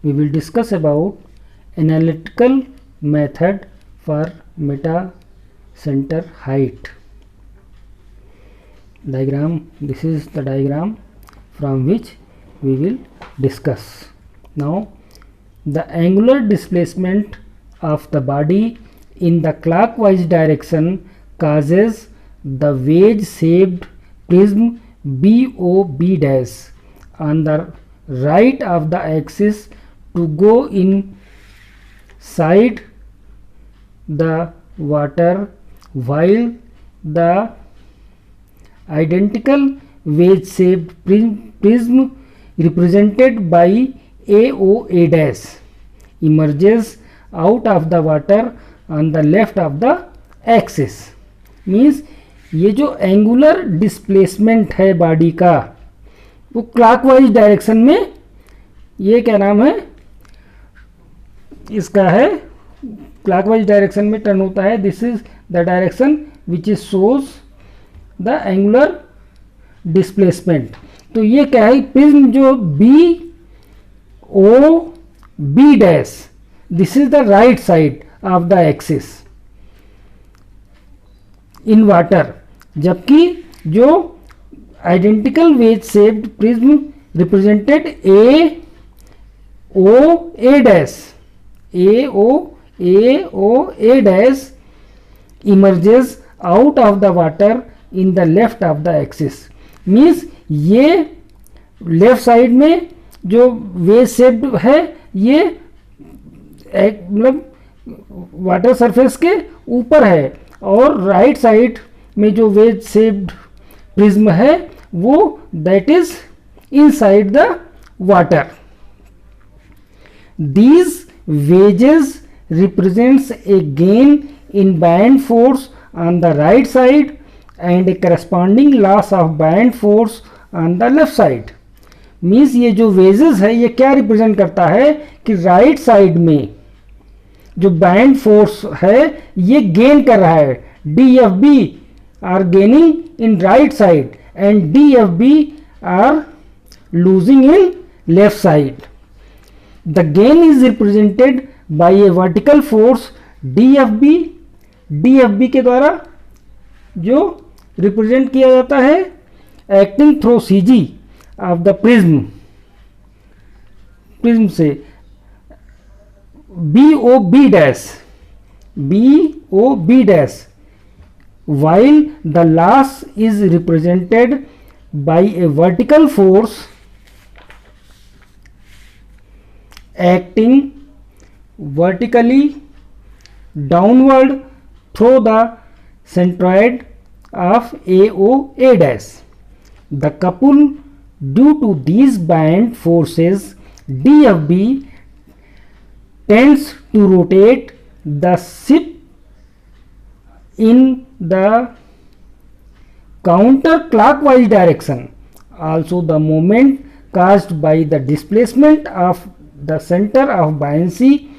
we will discuss about analytical method for meta center height. Diagram, this is the diagram from which we will discuss. Now, the angular displacement of the body in the clockwise direction causes the wedge-shaped prism BOB dash on the right of the axis to go inside the water, while the identical wedge-shaped prism represented by AOA dash emerges out of the water on the left of the axis. Means ये जो angular displacement है body का वो clockwise direction में, ये क्या नाम है इसका है, क्लॉकवाइज डायरेक्शन में टर्न होता है. This is the direction which is shows the angular displacement. तो ये क्या है, प्रिज्म जो B O B dash, this is the right side of the axis in water, जबकि जो identical wedge shaped prism represented A dash A dash emerges out of the water in the left of the axis. Means ये left side में जो wedge shaped है ये मतलब water surface के ऊपर है, और राइट साइड में जो वेज शेप्ड प्रिज्म है वो that is inside the water. These wages represents A gain in buoyant force on the right side and A corresponding loss of buoyant force on the left side. Means ये जो wages है ये क्या represent करता है कि right side में जो बायंड फोर्स है ये गेन कर रहा है. DFB are gaining in right side and DFB are losing in left side. The gain is represented by a vertical force DFB के द्वारा जो रिप्रेजेंट किया जाता है acting through CG of the prism से BOB dash, while the loss is represented by a vertical force acting vertically downward through the centroid of AOA dash. The couple due to these band forces DFB tends to rotate the ship in the counterclockwise direction. Also, the moment caused by the displacement of the center of buoyancy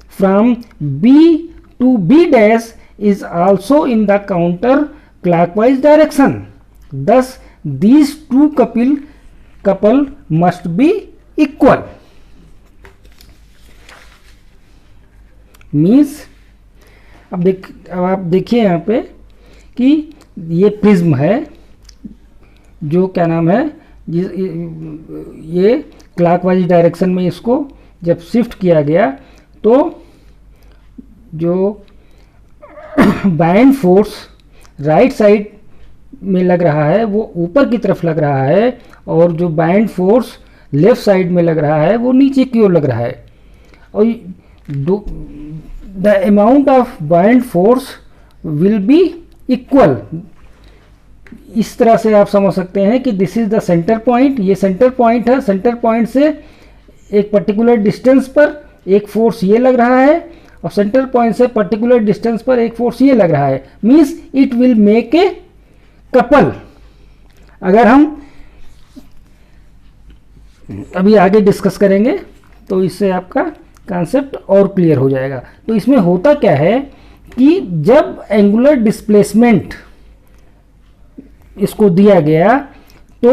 from B to B dash is also in the counterclockwise direction. Thus, these two couple must be equal. Means अब आप देखिए यहाँ पे कि ये prism है जो क्या नाम है, ये क्लॉकवाइज डायरेक्शन में इसको जब शिफ्ट किया गया तो जो बायंड फोर्स राइट साइड में लग रहा है वो ऊपर की तरफ लग रहा है, और जो बायंड फोर्स लेफ्ट साइड में लग रहा है वो नीचे की ओर लग रहा है. और the amount of buoyant force will be equal. इस तरह से आप समझ सकते हैं कि this is the centre point, ये सेंटर पॉइंट है. सेंटर पॉइंट से एक पर्टिकुलर डिस्टेंस पर एक फोर्स ये लग रहा है, और सेंटर पॉइंट से पर्टिकुलर डिस्टेंस पर एक फोर्स ये लग रहा है. Means it will make a couple. अगर हम अभी आगे डिस्कस करेंगे तो इससे आपका कॉन्सेप्ट और क्लियर हो जाएगा. तो इसमें होता क्या है कि जब एंगुलर डिस्प्लेसमेंट इसको दिया गया तो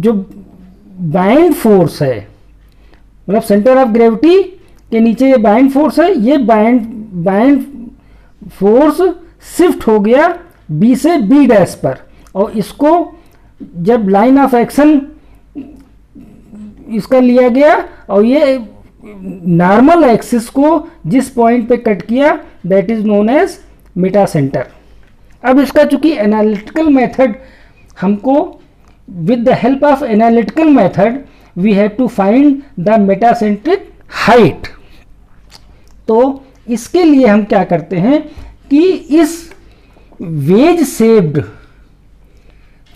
जो बाइंड फोर्स है मतलब सेंटर ऑफ ग्रेविटी के नीचे ये बाइंड फोर्स है, ये बाइंड फोर्स शिफ्ट हो गया बी से बी डैश पर, और इसको जब लाइन ऑफ एक्शन इसका लिया गया और ये नॉर्मल एक्सिस को जिस पॉइंट पे कट किया that is known as metacentre. अब इसका चूंकि एनालिटिकल मेथड हमको with the help of analytical method we have to find the metacentric height. तो इसके लिए हम क्या करते हैं कि इस वेज शेप्ड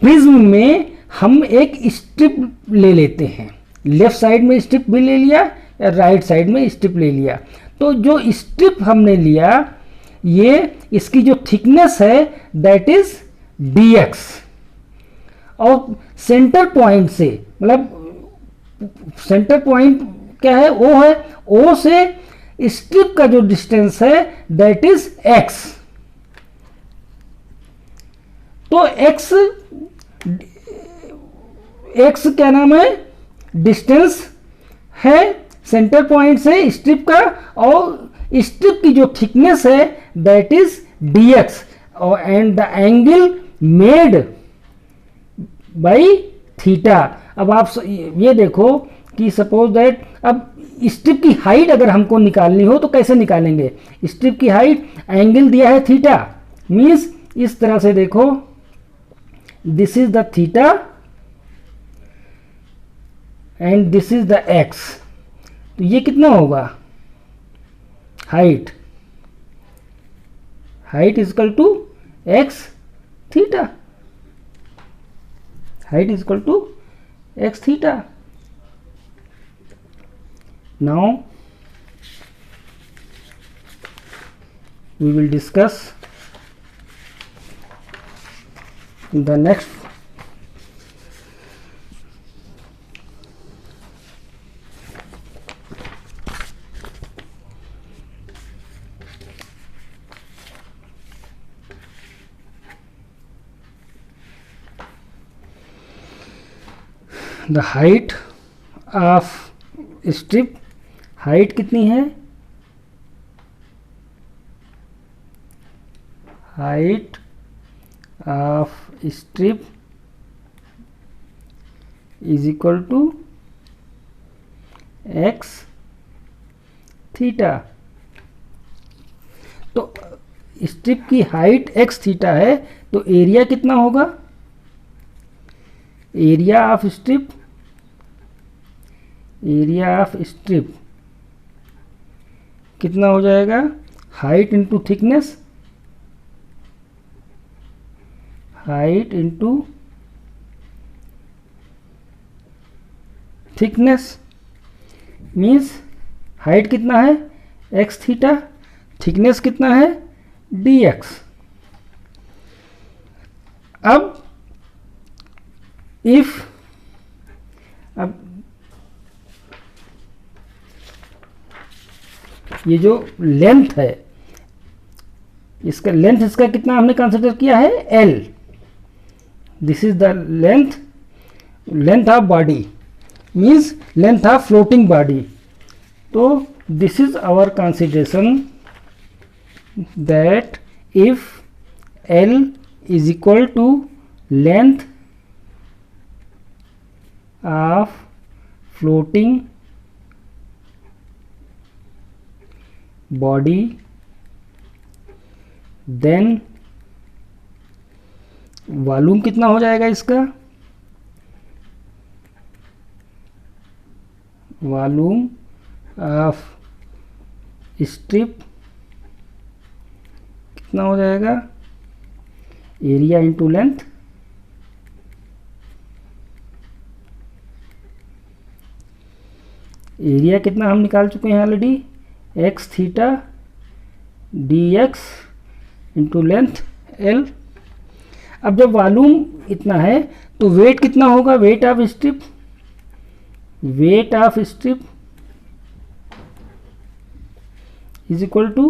प्रिज्म में हम एक स्ट्रिप ले लेते हैं, लेफ्ट साइड में स्ट्रिप भी ले लिया या राइट साइड में स्ट्रिप ले लिया। तो जो स्ट्रिप हमने लिया ये इसकी जो थिकनेस है दैट इज dx, और सेंटर पॉइंट से मतलब सेंटर पॉइंट क्या है, O है, O से स्ट्रिप का जो डिस्टेंस है दैट इज x। तो x क्या नाम है, डिस्टेंस है सेंटर पॉइंट से स्ट्रिप का, और स्ट्रिप की जो थिकनेस है दैट इज dx, और and the angle made by theta. अब आप ये देखो कि सपोज दैट अब स्ट्रिप की हाइट अगर हमको निकालनी हो तो कैसे निकालेंगे, स्ट्रिप की हाइट एंगल दिया है थीटा, मीन्स इस तरह से देखो this is the theta and this is the X. तो ये कितना होगा, height is equal to X theta, height is equal to X theta. Now we will discuss the next the height of strip, height कितनी है, height of strip is equal to x theta. तो strip की height x theta है, तो area कितना होगा, area of strip कितना हो जाएगा, height into thickness, height into thickness, means height कितना है एक्स थीटा, थिकनेस कितना है dx। अब ये जो लेंथ है, इसका लेंथ इसका कितना हमने कंसिडर किया है L, this is the length of body, means length of floating body. तो this is our consideration that if L is equal to length of floating body then volume कितना हो जाएगा इसका, वॉल्यूम ऑफ स्ट्रिप कितना हो जाएगा, area into length, area कितना हम निकाल चुके हैं already, X theta D X into length L. अब जब वॉल्यूम इतना है तो वेट कितना होगा, weight of strip is equal to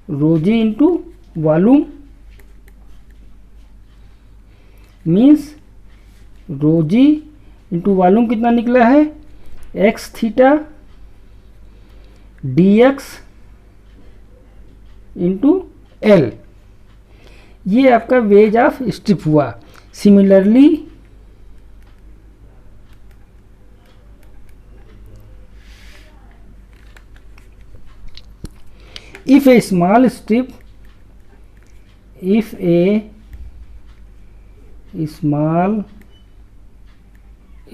rho ji into volume, means rho ji into volume कितना निकला है X theta D X into L, ये आपका वेज ऑफ स्ट्रिप हुआ। Similarly if a small strip, if a small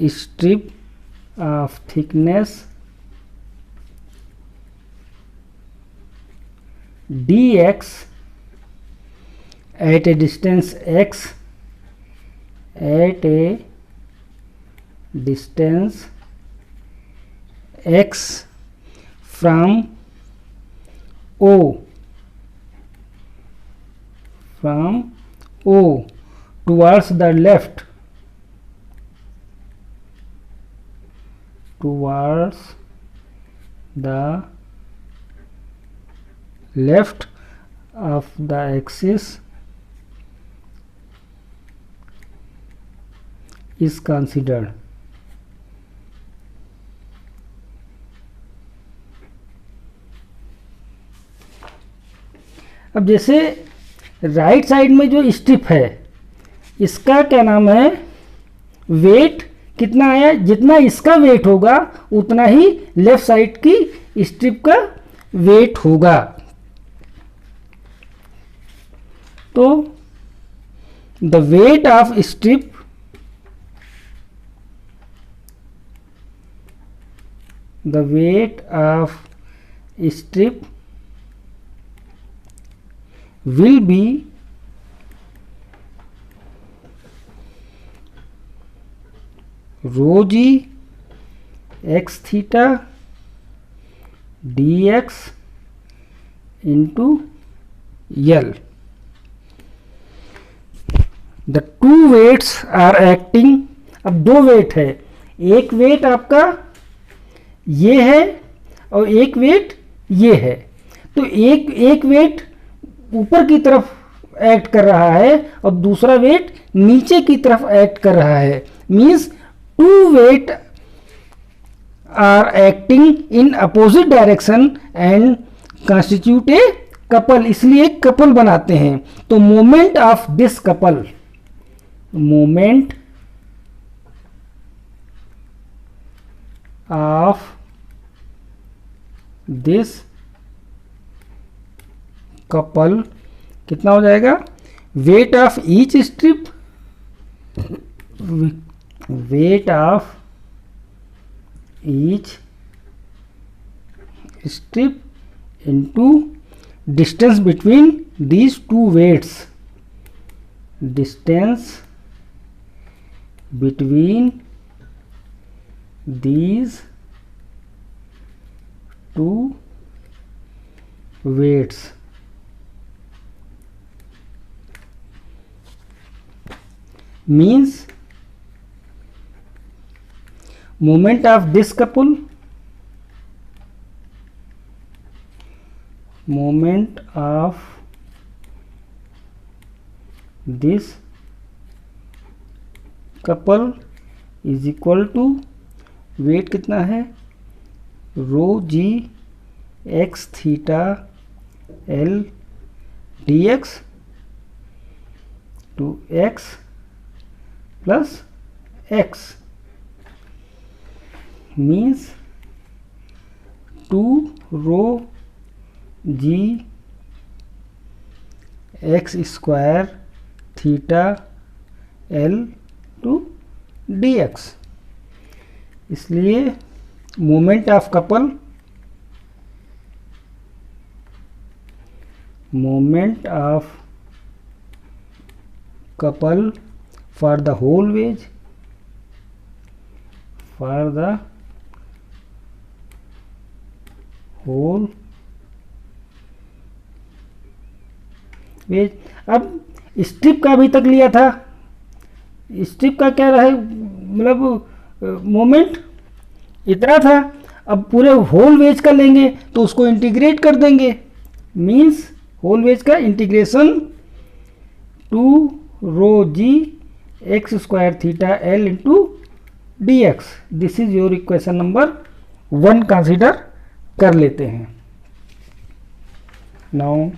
strip of thickness dx at a distance x, at a distance x from O, towards the left, of the axis is considered। अब जैसे right side में जो strip है इसका क्या नाम है, wait कितना आया, जितना इसका वेट होगा उतना ही लेफ्ट साइड की स्ट्रिप का वेट होगा। तो the wait of strip will be rho g x theta dx into L। The two weights are acting। अब दो वेट है, एक वेट आपका ये है और एक वेट ये है। तो एक वेट ऊपर की तरफ एक्ट कर रहा है और दूसरा वेट नीचे की तरफ एक्ट कर रहा है। Means two weight are acting in opposite direction and constitute a couple, इसलिए कपल बनाते हैं। तो moment of this couple, moment of this couple कितना हो जाएगा, weight of each strip, weight of each strip into distance between these two weights, distance between these two weights। means moment of this couple, moment of this couple is equal to weight कितना है, rho ji x theta L D x to x plus x, means two rho ji x square theta L to D x. इसलिए moment of couple, moment of couple for the whole wedge, for the whole wedge. अब strip का अभी तक लिया था, strip का क्या रहे, मतलब मोमेंट इतना था। अब पूरे होल वेज का लेंगे तो उसको इंटीग्रेट कर देंगे। मीन्स होल वेज का integration two rho ji x square theta L into dx। This is your equation number 1 consider कर लेते हैं। Now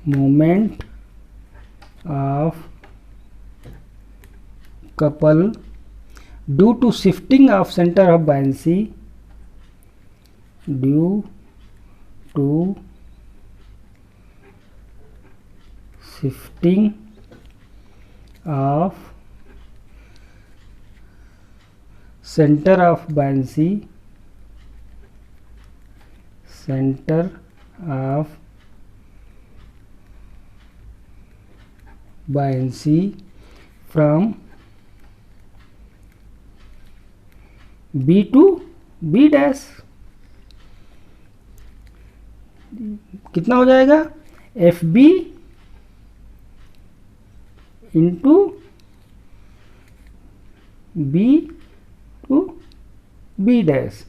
moment of couple due to shifting of center of buoyancy due to shifting of center of buoyancy from B to B dash. कितना हो जाएगा? F B into B to B dash.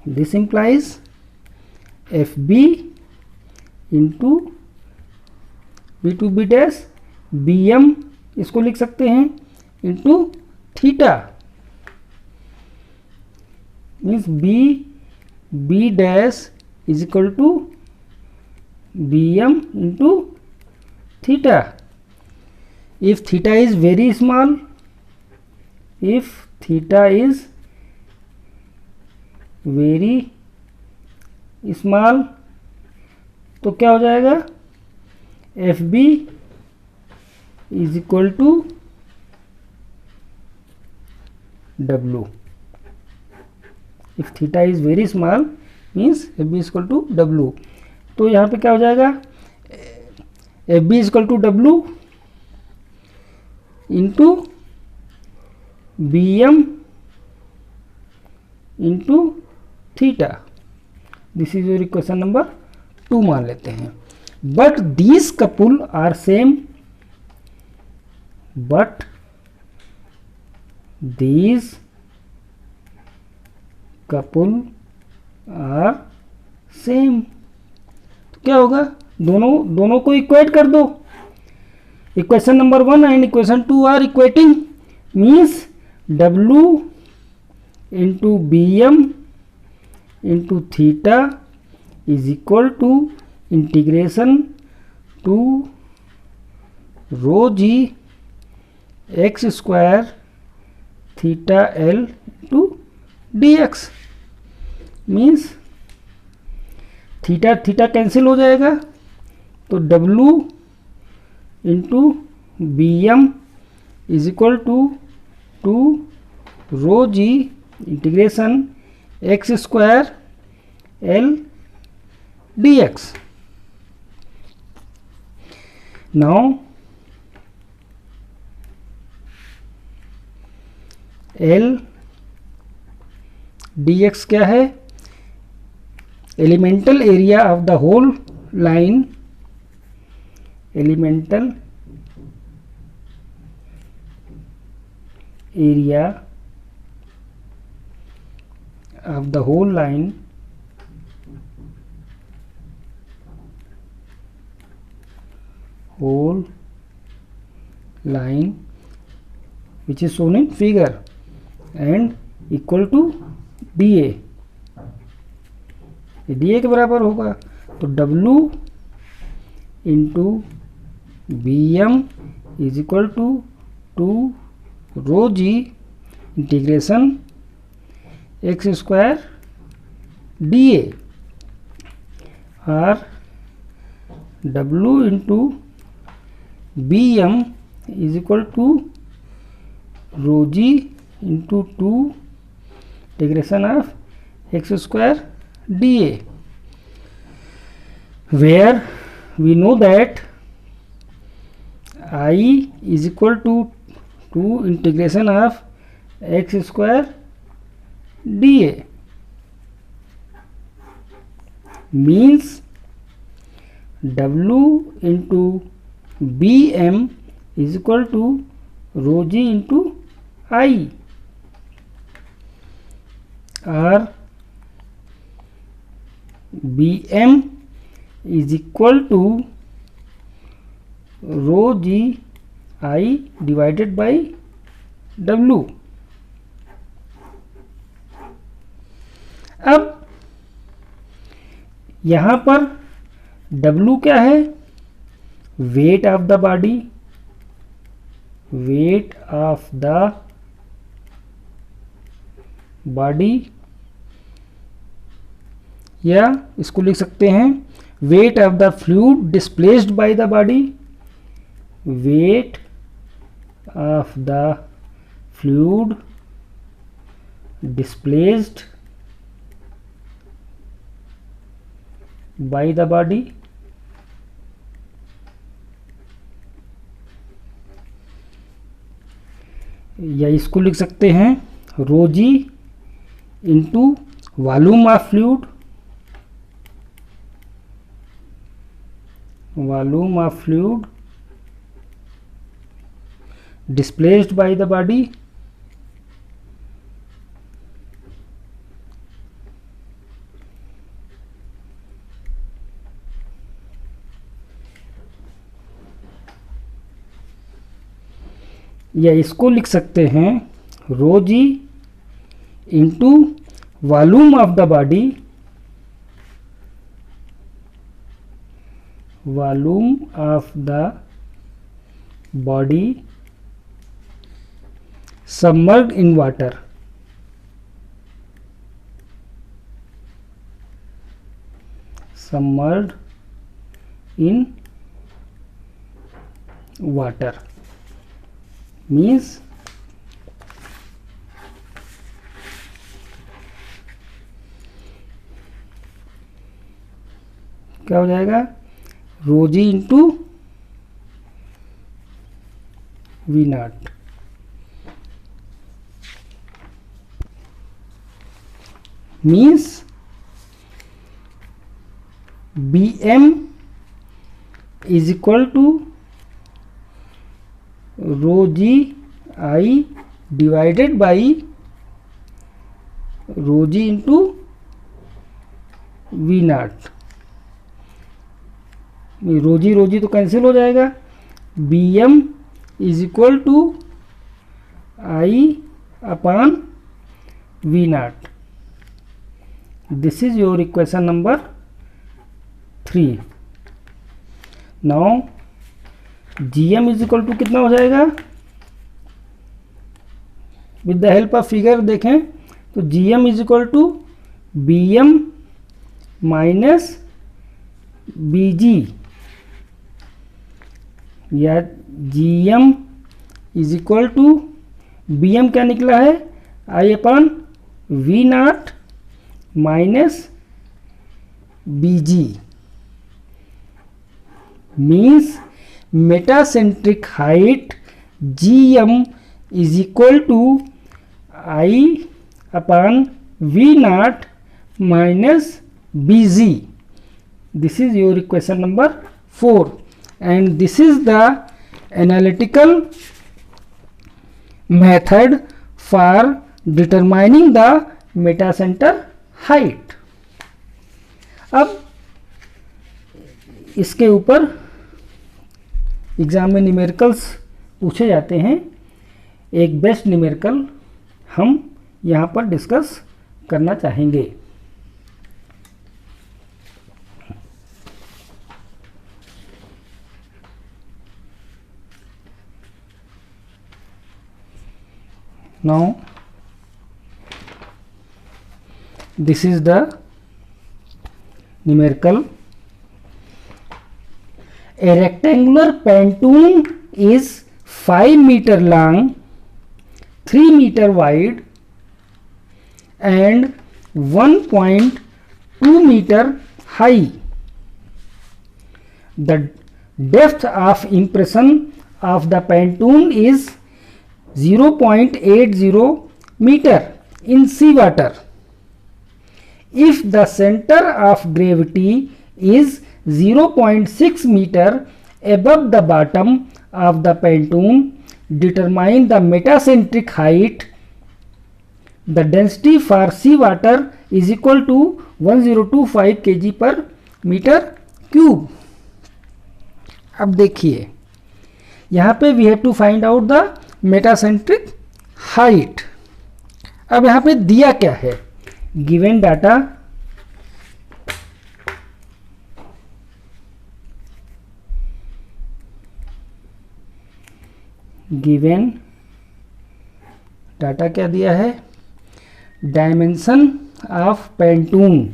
This implies F B into B to B dash, B M इसको लिख सकते हैं into theta, means B B dash is equal to B M into theta. if theta is very small, if theta is very small तो क्या हो जाएगा? F B is equal to W. If theta is very small means F B is equal to W. तो यहाँ पे क्या हो जाएगा? F B is equal to W into B M into theta. This is your equation number 2 मान लेते हैं। But these couple are same, but these couple are same. तो क्या होगा? दोनों को इक्वेट कर दो। Equation number 1 and equation 2 are equating, means W into B M into theta is equal to integration two rho ji x square theta L to D X. Means theta theta cancel हो जाएगा, तो W into B M is equal to rho G integration X square L D X. Now L D X क्या है? Elemental area of the whole line, elemental area of the whole line which is shown in figure and equal to dA। ये dA के बराबर होगा, तो W into B M is equal to rho G integration X square D A, और W into B M is equal to rho ji into integration of x square dA, where we know that I is equal to integration of x square dA, means W into Bm is equal to rho g into I, or Bm is equal to rho g I divided by W. अब यहाँ पर W क्या है? Weight of the body, weight of the body, या इसको लिख सकते हैं weight of the fluid displaced by the body, weight of the fluid displaced by the body, या इसको लिख सकते हैं rho ji into volume of fluid, volume of fluid displaced by the body, या इसको लिख सकते हैं rho ji into volume of the body, volume of the body submerged in water, submerged in water, means क्या हो जाएगा? Rho ji into V not, means B M is equal to rho g I divided by rho ji into V not, rho g तो cancel हो जाएगा, B M is equal to I upon V not. This is your equation number 3. Now Gm is equal to कितना हो जाएगा? With the help of figure देखें तो Gm is equal to Bm minus Bg, या Gm is equal to Bm क्या निकला है? I upon V nought minus Bg, means metacentric height Gm is equal to I upon V naught minus Bg. This is your equation number 4, and this is the analytical method for determining the metacenter height. अब इसके ऊपर exam में numericals पूछे जाते हैं. एक best numerical हम यहाँ पर डिस्कस करना चाहेंगे. Now this is the numerical. A rectangular pontoon is 5 meter long, 3 meter wide and 1.2 meter high. The depth of impression of the Pantone is 0.80 meter in seawater. If the center of gravity is 0.6 meter above the bottom of the Pantone, determine the metacentric height. The density for seawater is equal to 1025 kg per meter cube. अब देखिए यहाँ पे we have to find out the metacentric height. अब यहाँ पे दिया क्या है, गिवन डाटा क्या दिया है, dimension of Pantone,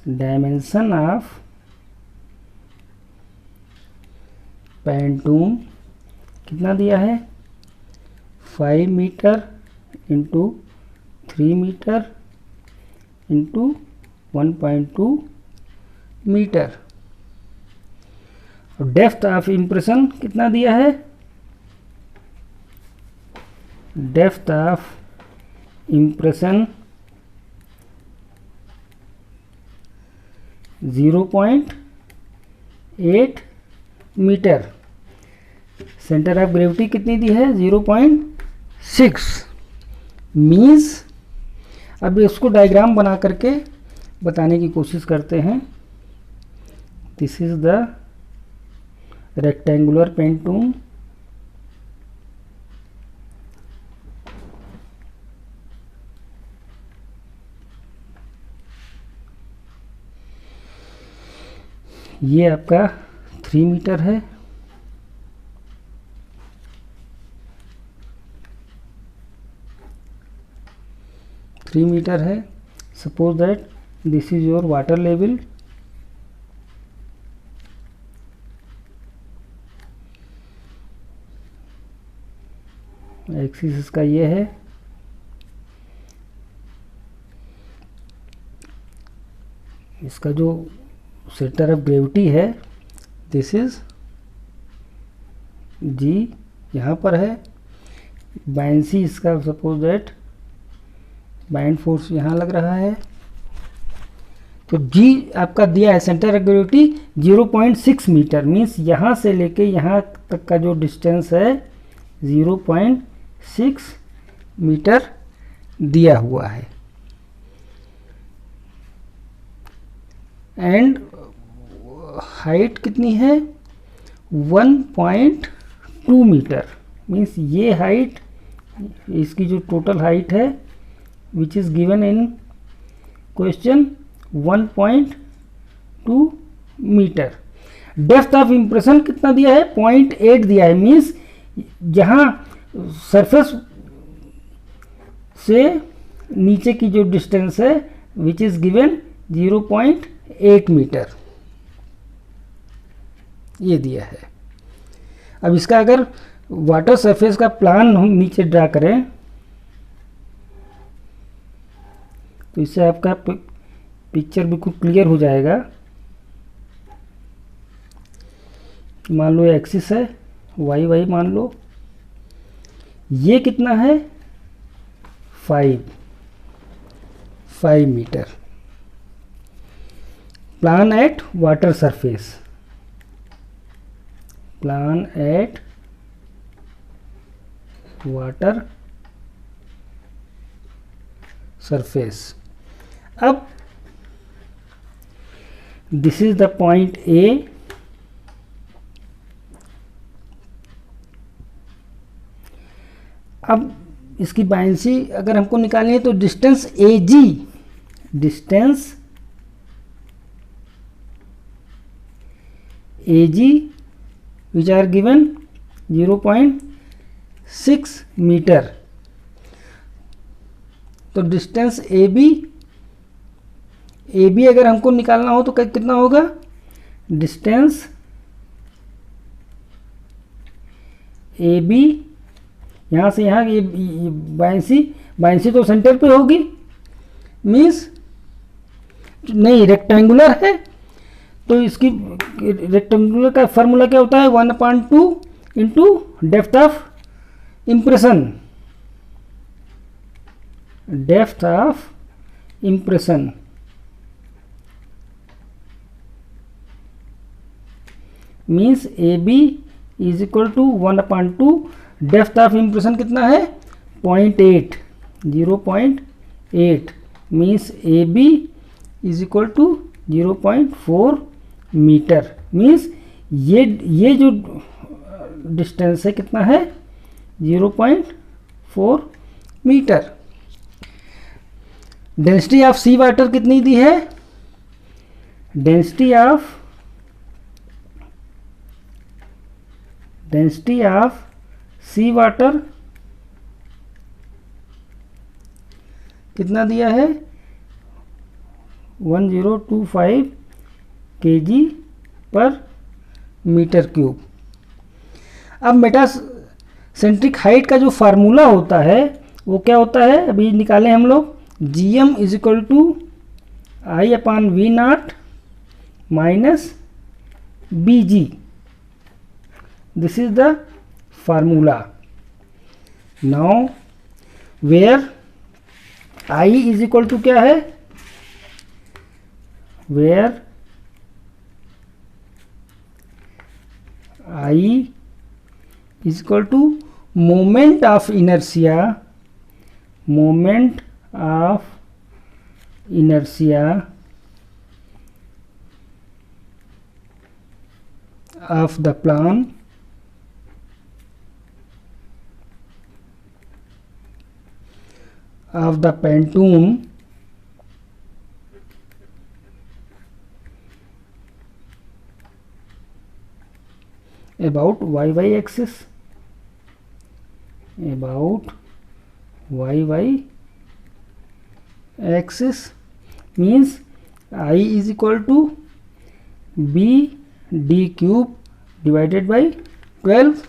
dimension of Pantone कितना दिया है, 5 metre into 3 metre into 1.2 metre. Depth of impression कितना दिया है, depth of impression 0.8 metre. Centre of gravity कितनी दी है, 0.6. मीन्स अब इसको डायग्राम बना करके बताने की कोशिश करते हैं. This is the rectangular Pantone. ये आपका 3 मीटर है. है. Suppose that this is your water level. Axis इसका ये है. इसका जो सेंटर ऑफ ग्रेविटी है दिस इज जी, यहाँ पर है. बायंसी इसका सपोज दैट बाइंड फोर्स यहाँ लग रहा है. तो जी आपका दिया है centre of gravity 0.6 metre. Means यहाँ से लेके यहाँ तक का जो डिस्टेंस है 0.6 मीटर दिया हुआ है. एंड हाइट कितनी है, 1.2 मीटर. मीन्स ये हाइट, इसकी जो टोटल हाइट है which is given in question 1.2 metre. Depth of impression कितना दिया है, 0.8 दिया है. मीन्स जहाँ सरफेस से नीचे की जो डिस्टेंस है विच इज़ गिवन 0.8 मीटर, ये दिया है. अब इसका अगर वाटर सरफेस का प्लान हम नीचे ड्रा करें तो इससे आपका पिक्चर बिल्कुल क्लियर हो जाएगा. मान लो एक्सिस है, वाई मान लो, ये कितना है 5 metre. Plan at water surface, plan at water surface. अब this is the point A. अब इसकी बायंसी अगर हमको निकालनी है तो distance AG which are given 0.6 metre. तो डिस्टेंस AB अगर हमको निकालना हो तो कितना होगा, डिस्टेंस AB यहाँ से यहाँ ये 82 तो सेंटर पे होगी, मीन्स नहीं रेक्टेंगुलर है तो इसकी रेक्टेंगुलर का फार्मूला क्या होता है 1/2 into depth of impression, depth of impression means A B is equal to 1/2, depth of impression कितना है 0.8, 0.8 means A B is equal to 0.4 metre, means ये जो डिस्टेंस है कितना है 0.4 metre. Density of sea water कितनी दी है, डेंसिटी ऑफ सी वाटर कितना दिया है 1025 kg पर मीटर क्यूब। अब मेटासेंट्रिक हाइट का जो फार्मूला होता है वो क्या होता है, अभी निकालें हम लोग, GM is equal to I/V0 minus BG, this is the formula. Now where I is equal to क्या है, where I is equal to moment of inertia of the plane of the pontoon about y axis, means I is equal to BD cube divided by 12,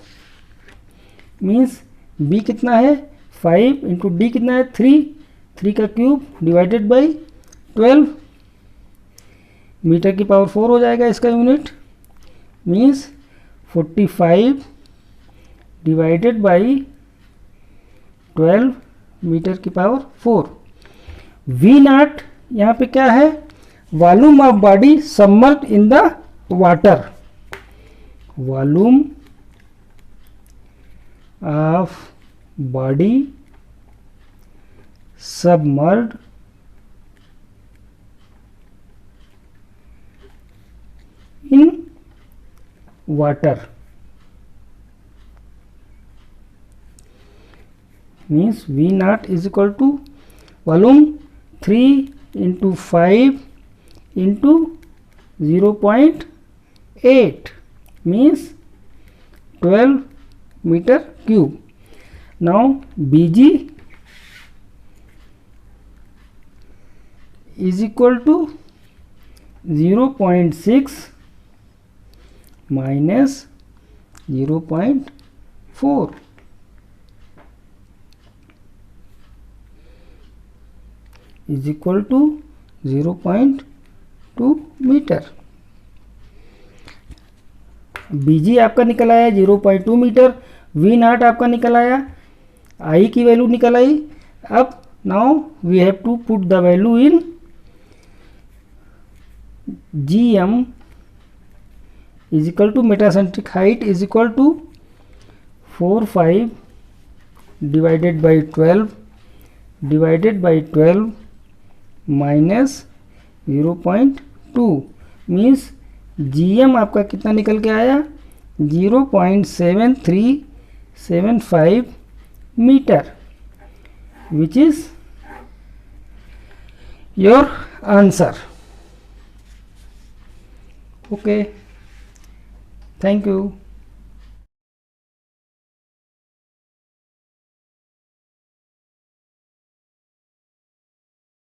means B कितना है 5 into D कितना है 3 का cube divided by 12, metre की power 4 हो जाएगा इसका unit, means 45 divided by 12 metre की पावर 4। V0 यहाँ पे क्या है, volume of body submerged in the water, volume of body submerged in water, means V0 is equal to volume 3 into 5 into 0.8 means 12 meter cube. Now BG is equal to 0.6 minus 0.4, is equal to 0.2 metre. BG आपका निकल आया 0.2 metre, V0 आपका निकल आया, I की value निकल आई। अब now we have to put the value in GM is equal to metacentric height is equal to 45 divided by 12 minus 0.2 means GM आपका कितना निकल के आया 0.7375 metre, which is your answer. Okay. Thank you.